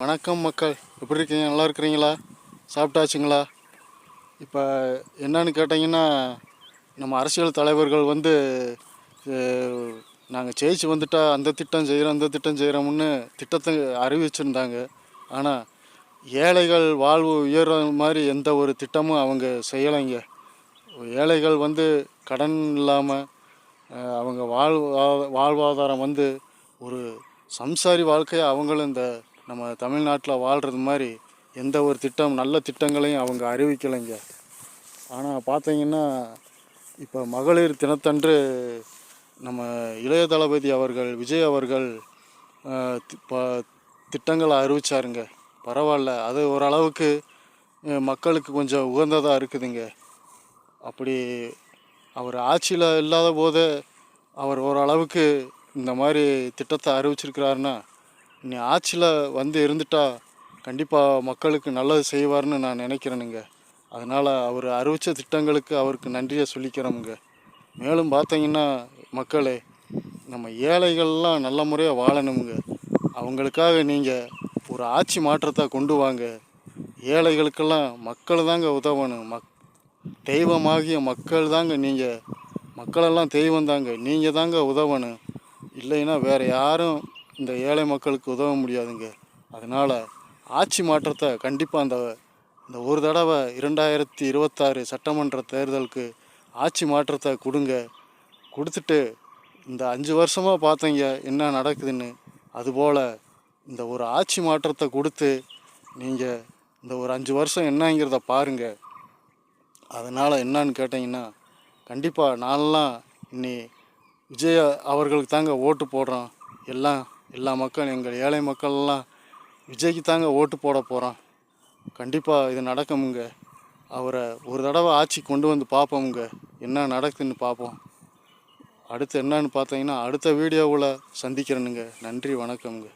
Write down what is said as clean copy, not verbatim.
வணக்கம் மக்கள், எப்படி இருக்கீங்க? நல்லா இருக்கிறீங்களா? சாப்பிட்டாச்சுங்களா? இப்போ என்னன்னு கேட்டிங்கன்னா, நம்ம அரசியல் தலைவர்கள் நாங்கள் ஜெயிச்சு வந்துட்டா அந்த திட்டம் செய்கிறோம் இந்த திட்டம் செய்கிறோம்னு திட்டத்தை அறிவிச்சிருந்தாங்க. ஆனால் ஏழைகள் வாழ்வு உயர்ற மாதிரி எந்த ஒரு திட்டமும் அவங்க செய்யலைங்க. ஏழைகள் கடன் இல்லாமல் அவங்க வாழ்வாதாரம் ஒரு சம்சாரி வாழ்க்கையை அவங்களும் இந்த நம்ம தமிழ்நாட்டில் வாழ்கிறது மாதிரி எந்த ஒரு திட்டம் நல்ல திட்டங்களையும் அவங்க அறிவிக்கலைங்க. ஆனால் பார்த்தீங்கன்னா, இப்போ மகளிர் தினத்தன்று நம்ம இளைய தளபதி அவர்கள் விஜய் அவர்கள் திட்டங்களை அறிவிச்சாருங்க. பரவாயில்ல, அது ஓரளவுக்கு மக்களுக்கு கொஞ்சம் உகந்ததாக இருக்குதுங்க. அப்படி அவர் ஆட்சியில் இல்லாத போது அவர் ஓரளவுக்கு இந்த மாதிரி திட்டத்தை அறிவிச்சிருக்கிறாருன்னா, இனி ஆட்சியில் இருந்துட்டா கண்டிப்பாக மக்களுக்கு நல்லது செய்வார்னு நான் நினைக்கிறேனுங்க. அதனால் அவர் அறிவித்த திட்டங்களுக்கு அவருக்கு நன்றியை சொல்லிக்கிறோமுங்க. மேலும் பார்த்தீங்கன்னா மக்களே, நம்ம ஏழைகள்லாம் நல்ல முறையாக வாழணுமுங்க. அவங்களுக்காக நீங்கள் ஒரு ஆட்சி மாற்றத்தை கொண்டு வாங்க. ஏழைகளுக்கெல்லாம் மக்கள் தாங்க உதவணும். தெய்வமாகிய மக்கள் தாங்க நீங்கள். மக்களெல்லாம் தெய்வம் தாங்க. நீங்கள் தாங்க உதவணும். இல்லைன்னா வேறு யாரும் இந்த ஏழை மக்களுக்கு உதவ முடியாதுங்க. அதனால் ஆட்சி மாற்றத்தை கண்டிப்பாக இந்த ஒரு தடவை 2026 சட்டமன்ற தேர்தலுக்கு ஆட்சி மாற்றத்தை கொடுத்துட்டு இந்த 5 வருஷமாக பார்த்தீங்க என்ன நடக்குதுன்னு. அதுபோல் இந்த ஒரு ஆட்சி மாற்றத்தை கொடுத்து நீங்கள் இந்த ஒரு 5 வருஷம் என்னங்கிறத பாருங்கள். அதனால் என்னன்னு கேட்டிங்கன்னா, கண்டிப்பாக நான்லாம் இன்னி விஜய் அவர்களுக்கு தாங்க ஓட்டு போடுறோம். எல்லா மக்கள், எங்கள் ஏழை மக்கள்லாம் விஜய்க்கு தாங்க ஓட்டு போட போகிறோம். கண்டிப்பாக இது நடக்குமுங்க. அவரை ஒரு தடவை ஆட்சி கொண்டு வந்து பார்ப்போமுங்க, என்ன நடக்குதுன்னு பார்ப்போம். அடுத்து என்னன்னு பார்த்தீங்கன்னா அடுத்த வீடியோவில் சந்திக்கிறேனுங்க. நன்றி, வணக்கமுங்க.